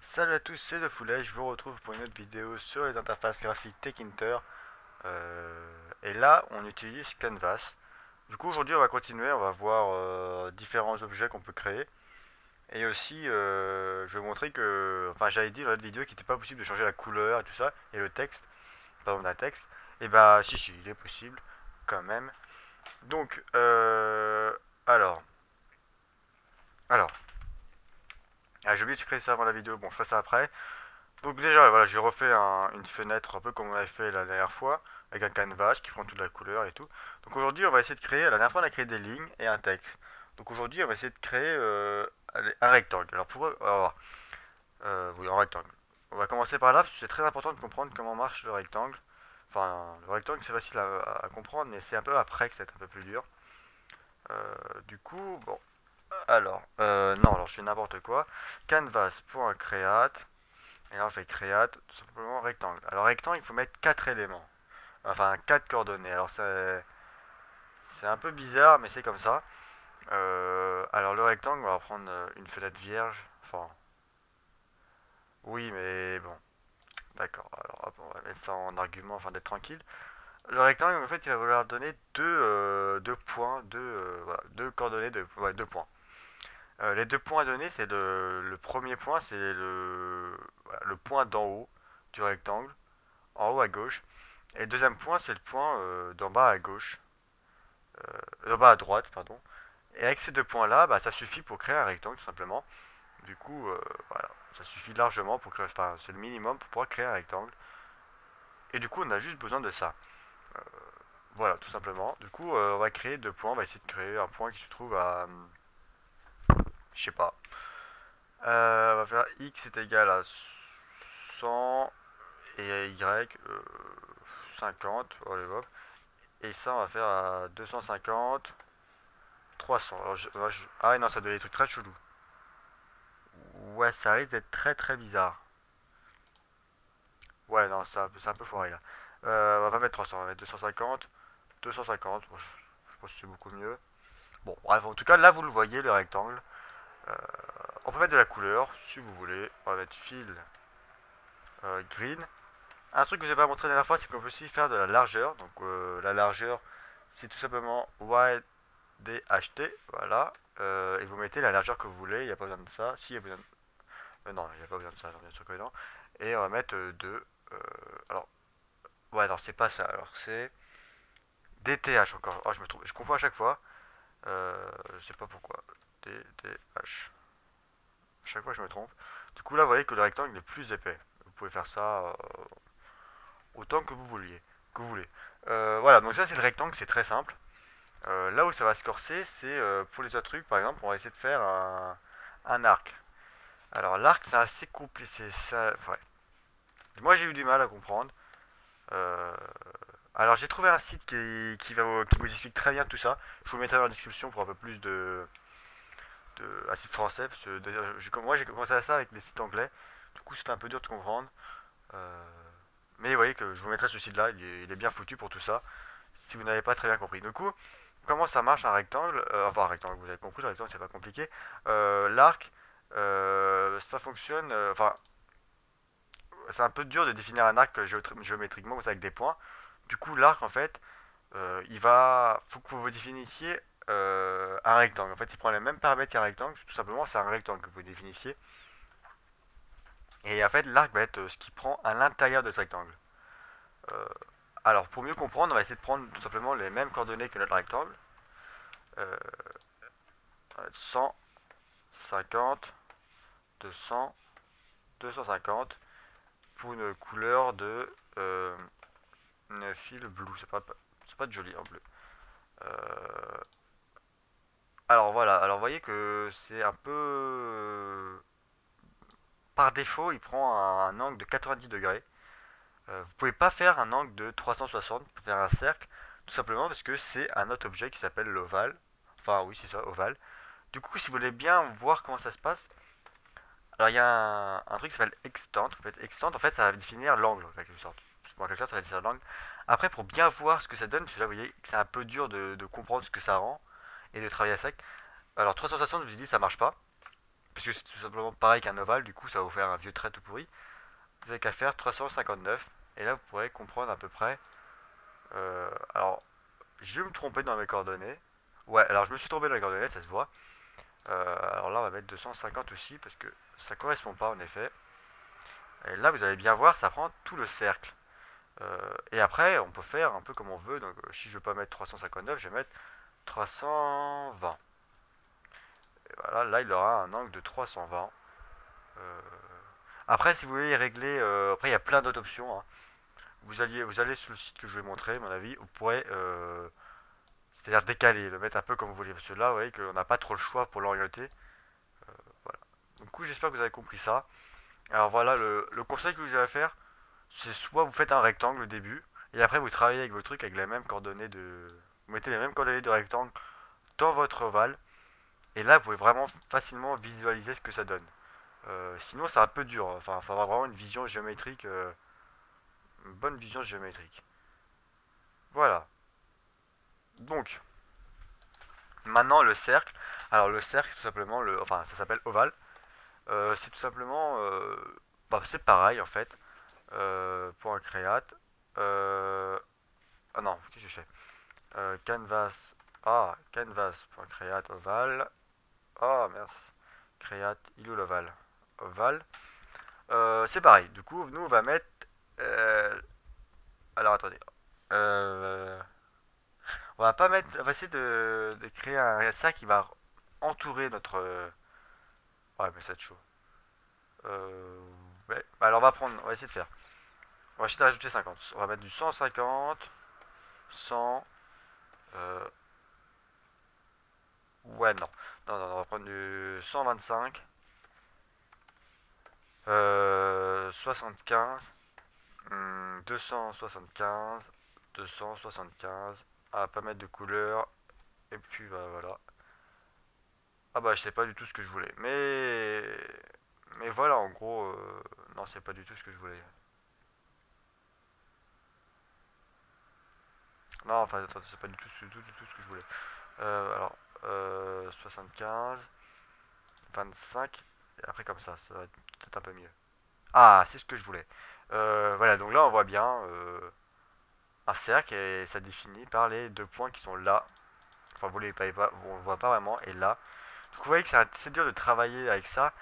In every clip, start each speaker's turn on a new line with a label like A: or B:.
A: Salut à tous, c'est The Foulet, je vous retrouve pour une autre vidéo sur les interfaces graphiques Tkinter. Et là, on utilise Canvas. Du coup, aujourd'hui, on va continuer, on va voir différents objets qu'on peut créer. Et aussi, je vais montrer que, enfin, j'avais dit dans l'autre vidéo qu'il n'était pas possible de changer la couleur et tout ça, et le texte, par exemple d'un texte. Et bah, si, il est possible, quand même. Donc, alors, alors, j'ai oublié de créer ça avant la vidéo, bon, je ferai ça après. Donc déjà, voilà, j'ai refait une fenêtre un peu comme on avait fait la dernière fois, avec un canvas qui prend toute la couleur et tout. Donc aujourd'hui, on va essayer de créer, la dernière fois on a créé des lignes et un texte. Donc aujourd'hui, on va essayer de créer un rectangle. Alors pour, oui, un rectangle. On va commencer par là, parce que c'est très important de comprendre comment marche le rectangle. Enfin, le rectangle c'est facile à comprendre, mais c'est un peu après que c'est un peu plus dur. Du coup, bon, alors, non, alors je fais n'importe quoi. Canvas.create. Et là, on fait create, tout simplement rectangle. Alors, rectangle, il faut mettre 4 éléments. Enfin, 4 coordonnées. Alors, c'est un peu bizarre, mais c'est comme ça. Alors, le rectangle, on va prendre une fenêtre vierge. Enfin, oui, mais bon. D'accord. Alors, hop, on va mettre ça en argument afin d'être tranquille. Le rectangle, en fait, il va vouloir donner deux points, voilà, deux coordonnées, ouais, 2 points. Les 2 points à donner, c'est le premier point, c'est voilà, le point d'en haut du rectangle, en haut à gauche. Et le deuxième point, c'est le point d'en bas à gauche, d'en bas à droite, pardon. Et avec ces 2 points-là, bah, ça suffit pour créer un rectangle, tout simplement. Du coup, voilà, ça suffit largement pour créer, enfin, c'est le minimum pour pouvoir créer un rectangle. Et du coup, on a juste besoin de ça. Voilà, tout simplement. Du coup, on va créer 2 points. On va essayer de créer un point qui se trouve à, je sais pas. On va faire x est égal à 100 et y 50. Allez, hop. Et ça, on va faire à 250. 300. Alors, ah ouais, non, ça donne des trucs très chelous. Ouais, ça risque d'être très très bizarre. Ouais, non, c'est un peu foiré là. On va mettre 300, on va mettre 250. 250, bon, je pense que c'est beaucoup mieux. Bon, bref, en tout cas, là vous le voyez, le rectangle. Euh, on peut mettre de la couleur, si vous voulez. On va mettre fill green. Un truc que je n'ai pas montré la dernière fois, c'est qu'on peut aussi faire de la largeur. Donc, la largeur, c'est tout simplement YDHT. Voilà. Et vous mettez la largeur que vous voulez. Il n'y a pas besoin de ça. Si, il y a besoin de non, il n'y a pas besoin de ça, bien sûr que non. Et on va mettre 2. Alors, ouais, alors c'est pas ça. Alors c'est DTH encore. Oh, je me trompe. Je confonds à chaque fois. Je sais pas pourquoi. DTH. À chaque fois, je me trompe. Du coup, là, vous voyez que le rectangle est plus épais. Vous pouvez faire ça autant que vous vouliez. Que vous voulez. Voilà, donc ça, c'est le rectangle. C'est très simple. Là où ça va se corser, c'est pour les autres trucs. Par exemple, on va essayer de faire un arc. Alors, l'arc, c'est assez compliqué. C'est ça. Ouais. Moi, j'ai eu du mal à comprendre. Euh, alors, j'ai trouvé un site qui vous explique très bien tout ça. Je vous le mettrai dans la description pour un peu plus un site français. Parce que moi, j'ai commencé à ça avec les sites anglais. Du coup, c'était un peu dur de comprendre. Euh, mais vous voyez que je vous mettrai ce site-là. Il est bien foutu pour tout ça. Si vous n'avez pas très bien compris. Du coup, comment ça marche un rectangle enfin, un rectangle, vous avez compris, le rectangle, c'est pas compliqué. L'arc, ça fonctionne. Enfin, c'est un peu dur de définir un arc géométriquement, avec des points. Du coup, l'arc, en fait, faut que vous définissiez un rectangle. En fait, il prend les mêmes paramètres qu'un rectangle. Tout simplement, c'est un rectangle que vous définissiez. Et en fait, l'arc va être ce qui prend à l'intérieur de ce rectangle. Euh, alors, pour mieux comprendre, on va essayer de prendre tout simplement les mêmes coordonnées que notre rectangle. Euh, 100, 50, 200, 250 pour une couleur de une fil blue. C'est pas de joli en bleu. Euh, alors voilà, alors vous voyez que c'est un peu par défaut, il prend un angle de 90 degrés. Vous pouvez pas faire un angle de 360 pour faire un cercle, tout simplement parce que c'est un autre objet qui s'appelle l'ovale. Enfin oui, c'est ça, ovale. Du coup, si vous voulez bien voir comment ça se passe, alors il y a un truc qui s'appelle extend. En fait, ça va définir l'angle en quelque sorte. Pour quelque sorte, ça va définir l'angle. Après, pour bien voir ce que ça donne, parce que là, vous voyez que c'est un peu dur de comprendre ce que ça rend et de travailler à sec. Alors 360, je vous ai dit, ça marche pas. parce que c'est tout simplement pareil qu'un ovale, du coup ça va vous faire un vieux trait tout pourri. Vous avez qu'à faire 359, et là vous pourrez comprendre à peu près. Alors, je vais me tromper dans mes coordonnées. Ouais, alors je me suis trompé dans les coordonnées, ça se voit. Alors là, on va mettre 250 aussi, parce que ça correspond pas en effet. Et là, vous allez bien voir, ça prend tout le cercle. Et après, on peut faire un peu comme on veut. Donc, si je veux pas mettre 359, je vais mettre 320. Et voilà, là, il aura un angle de 320. Euh, Après, si vous voulez régler, après, il y a plein d'autres options, hein. Vous allez sur le site que je vais montrer, à mon avis, vous pourrez, c'est-à-dire décaler, le mettre un peu comme vous voulez. Parce que là, vous voyez qu'on n'a pas trop le choix pour l'orienter. Voilà. Du coup, j'espère que vous avez compris ça. Alors voilà, le conseil que vous allez faire, c'est soit vous faites un rectangle au début, et après vous travaillez avec vos trucs avec les mêmes coordonnées de... Vous mettez les mêmes coordonnées de rectangle dans votre ovale, et là vous pouvez vraiment facilement visualiser ce que ça donne. Sinon c'est un peu dur, enfin il faut avoir vraiment une vision géométrique, une bonne vision géométrique. Voilà. Donc, maintenant le cercle. Alors le cercle tout simplement, enfin ça s'appelle ovale. C'est tout simplement... bah, c'est pareil en fait. Point create. Ah non, qu'est-ce que j'ai fait? Canvas. Ah, canvas.create oval. Ah, merde. Create, il est où l'oval? Oval. C'est pareil. Du coup, nous, on va mettre. euh, alors, attendez. Euh, on va pas mettre. On va essayer de créer un cercle qui va entourer notre. Ouais, mais ça va être chaud. Euh, ouais. Alors, on va essayer de faire. On va essayer de rajouter 50. On va mettre du 150. 100. Euh, ouais, non. Non, non, non, on va prendre du 125. 75. 275. 275. Ah, pas mettre de couleur. Et puis, bah voilà. Ah, bah, je sais pas du tout ce que je voulais. Mais voilà, en gros. Non, c'est pas du tout ce que je voulais. Non, enfin, attends, c'est pas du tout ce que je voulais. Alors, 75. 25. Et après, comme ça va être peut-être un peu mieux. Ah, c'est ce que je voulais. Voilà, donc là on voit bien un cercle et ça définit par les deux points qui sont là. Enfin, vous les voyez pas, on le voit pas vraiment, et là. Donc vous voyez que c'est dur de travailler avec ça.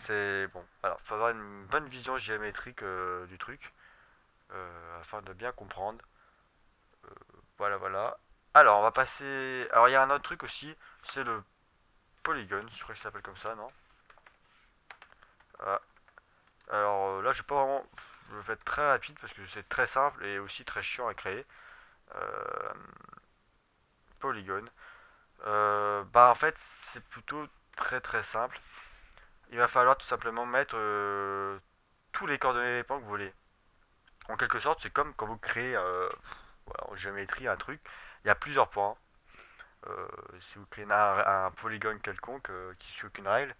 A: C'est bon. Alors, il faut avoir une bonne vision géométrique du truc afin de bien comprendre. Voilà, voilà. Alors, on va passer. Alors, il y a un autre truc aussi, c'est le polygone. Je crois que ça s'appelle comme ça, non? Ah. Alors là, je vais pas vraiment. Je vais être très rapide parce que c'est très simple et aussi très chiant à créer. Euh, Polygone. Bah en fait, c'est plutôt très très simple. Il va falloir tout simplement mettre tous les coordonnées d'éléments que vous voulez. En quelque sorte, c'est comme quand vous créez voilà, en géométrie un truc. Il y a plusieurs points. Si vous créez un polygone quelconque qui suit aucune règle,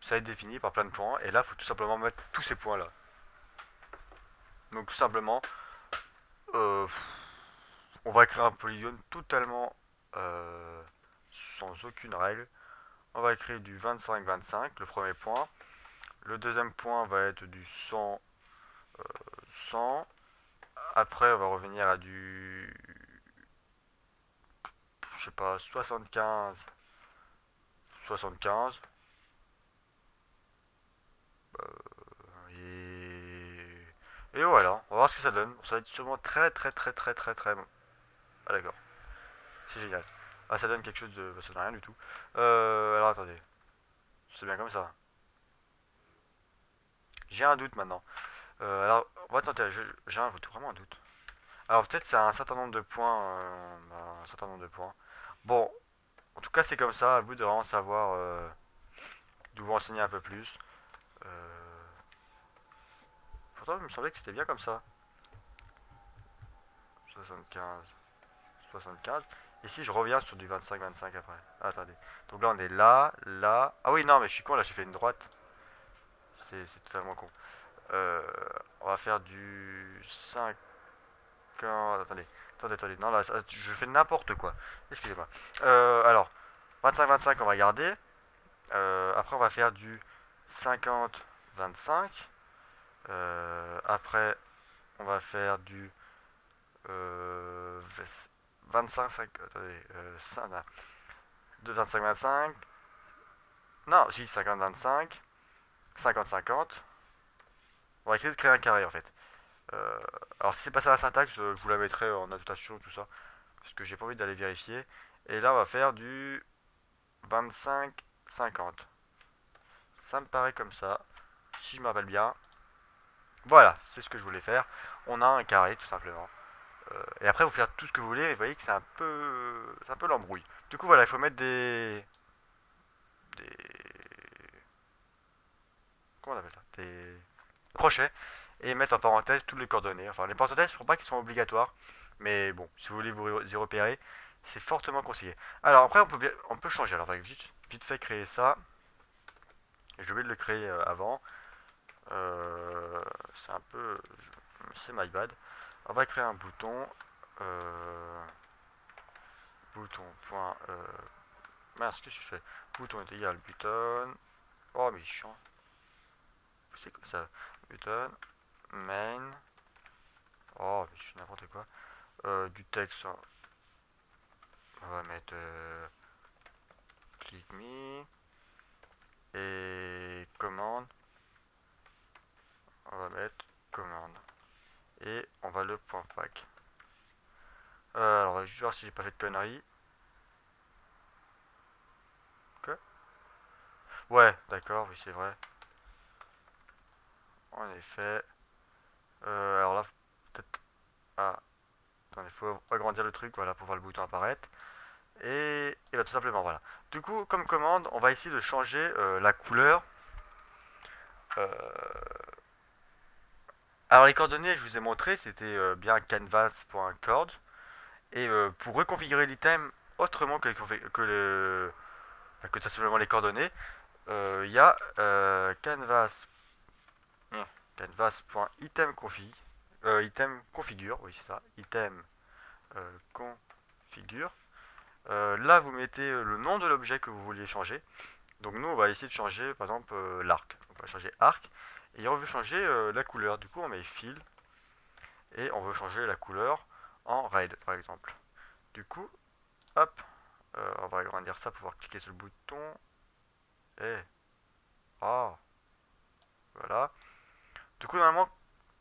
A: ça va être défini par plein de points. Et là, il faut tout simplement mettre tous ces points là. Donc tout simplement, euh, on va créer un polygone totalement sans aucune règle. On va créer du 25-25, le premier point. Le deuxième point va être du 100, 100. Après, on va revenir à du, je sais pas, 75, 75. Et voilà, on va voir ce que ça donne. Ça va être sûrement très très très très très très bon. Ah d'accord, c'est génial. Ah, ça donne quelque chose de... bah, ça donne rien du tout. Alors attendez, c'est bien comme ça. J'ai un doute maintenant. Alors, on va tenter, j'ai vraiment un doute. Alors peut-être c'est un certain nombre de points. Un certain nombre de points. Bon, en tout cas c'est comme ça, à vous de vraiment savoir, de vous renseigner un peu plus. Euh, Pourtant il me semblait que c'était bien comme ça. 75, 75. Et si je reviens sur du 25-25 après. Ah, attendez. Donc là on est là, là. Ah oui non mais je suis con, là j'ai fait une droite. C'est totalement con. Euh, on va faire du 5. Attendez, attendez. Non, là, je fais n'importe quoi. Excusez-moi. Alors, 25-25, on va garder. Après, on va faire du 50-25. Après, on va faire du 25, attendez, de 25-25. Non, si, 50-25. 50-50. On va essayer de créer un carré en fait. Euh, alors si c'est pas ça la syntaxe, je vous la mettrai en annotation, tout ça. Parce que j'ai pas envie d'aller vérifier. Et là, on va faire du 25-50. Ça me paraît comme ça. Si je me rappelle bien. Voilà, c'est ce que je voulais faire. On a un carré tout simplement. Et après, vous faire tout ce que vous voulez, mais vous voyez que c'est un peu l'embrouille. Du coup, voilà, il faut mettre des, comment on appelle ça, des crochets et mettre en parenthèse toutes les coordonnées. Enfin, les parenthèses, je ne crois pas qu'ils sont obligatoires, mais bon, si vous voulez vous y repérer, c'est fortement conseillé. Alors après, on peut changer. Alors, on va vite fait créer ça. J'ai oublié de le créer avant. C'est un peu, c'est my bad. On va créer un bouton. Euh, bouton point mince, qu'est-ce que je fais? Bouton est égal button. Oh mais chiant. C'est quoi ça? Button main. Oh mais je suis n'importe quoi. Du texte. On va mettre click me et commande. On va mettre commande et on va le point pack. Alors on va juste voir si j'ai pas fait de conneries. Quoi? Ouais, d'accord, oui c'est vrai. En effet. Alors là, peut-être. Ah, attendez, il faut agrandir le truc, voilà, pour voir le bouton apparaître. Et bah, tout simplement, voilà. Du coup, comme commande, on va essayer de changer la couleur. Euh, alors les coordonnées, je vous ai montré, c'était bien canvas.cord. Et pour reconfigurer l'item autrement que simplement les coordonnées, il y a canvas.itemconfig. Item configure, oui c'est ça. Item configure. Là, vous mettez le nom de l'objet que vous vouliez changer. Donc nous, on va essayer de changer, par exemple, l'arc. On va changer arc. Et on veut changer la couleur. Du coup, on met fill. Et on veut changer la couleur en red, par exemple. Du coup, hop. On va agrandir ça pour pouvoir cliquer sur le bouton. Et... Ah, voilà. Du coup, normalement,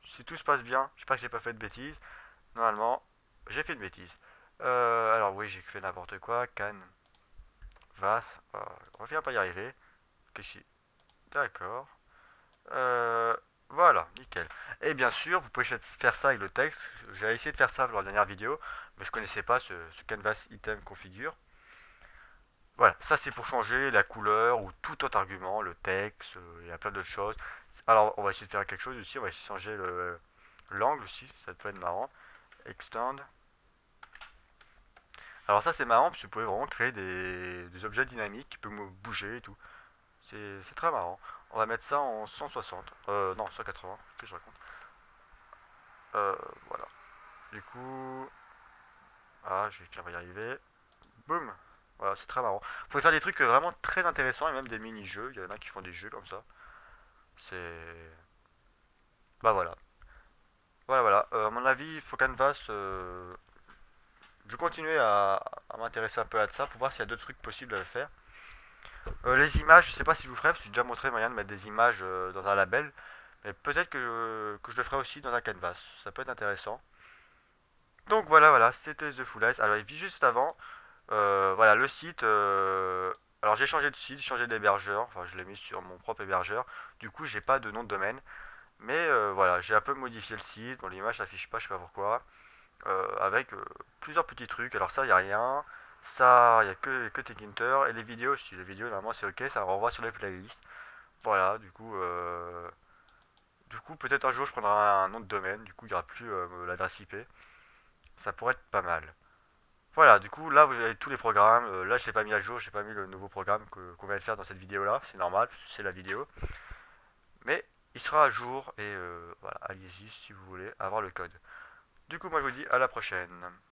A: si tout se passe bien, j'espère que j'ai pas fait de bêtises. Normalement, j'ai fait une bêtise. Alors oui, j'ai fait n'importe quoi. Canvas. On va pas y arriver. D'accord. Voilà, nickel. Et bien sûr, vous pouvez faire ça avec le texte. J'ai essayé de faire ça dans la dernière vidéo, mais je connaissais pas ce canvas item configure. Voilà, ça c'est pour changer la couleur ou tout autre argument, le texte, il y a plein d'autres choses. Alors, on va essayer de faire quelque chose aussi, on va essayer de changer l'angle aussi, ça peut être marrant. Extend. Alors ça c'est marrant, parce que vous pouvez vraiment créer des objets dynamiques qui peuvent bouger et tout. C'est très marrant. On va mettre ça en 160. Non, 180. Qu'est-ce que je raconte? Euh, voilà. Du coup... Ah, je vais finir par y arriver. Boum. Voilà, c'est très marrant. Vous pouvez faire des trucs vraiment très intéressants et même des mini-jeux. Il y en a qui font des jeux comme ça. C'est... Bah voilà. Voilà, voilà. À mon avis, il faut Canvas... Je vais continuer à m'intéresser un peu à ça pour voir s'il y a d'autres trucs possibles à faire. Les images, je sais pas si je vous ferai, parce que j'ai déjà montré le moyen de mettre des images dans un label. Mais peut-être que je le ferai aussi dans un canvas. Ça peut être intéressant. Donc voilà, voilà, c'était The Full Ice. Alors, il vit juste avant. Voilà, le site. Alors, j'ai changé de site, j'ai changé d'hébergeur. Enfin, je l'ai mis sur mon propre hébergeur. Du coup, j'ai pas de nom de domaine. Mais voilà, j'ai un peu modifié le site. Bon, l'image s'affiche pas, je sais pas pourquoi. Avec plusieurs petits trucs. Alors, ça, il n'y a rien. Ça, il n'y a que Tekinter. Et les vidéos, si les vidéos, normalement, c'est ok. Ça renvoie sur les playlists. Voilà, du coup, peut-être un jour, je prendrai un nom de domaine. Du coup, il n'y aura plus l'adresse IP. Ça pourrait être pas mal. Voilà, du coup, là, vous avez tous les programmes. Là, je l'ai pas mis à jour, j'ai pas mis le nouveau programme qu'on vient de faire dans cette vidéo-là. C'est normal, c'est la vidéo. Mais il sera à jour et voilà, allez-y si vous voulez avoir le code. Du coup, moi, je vous dis à la prochaine.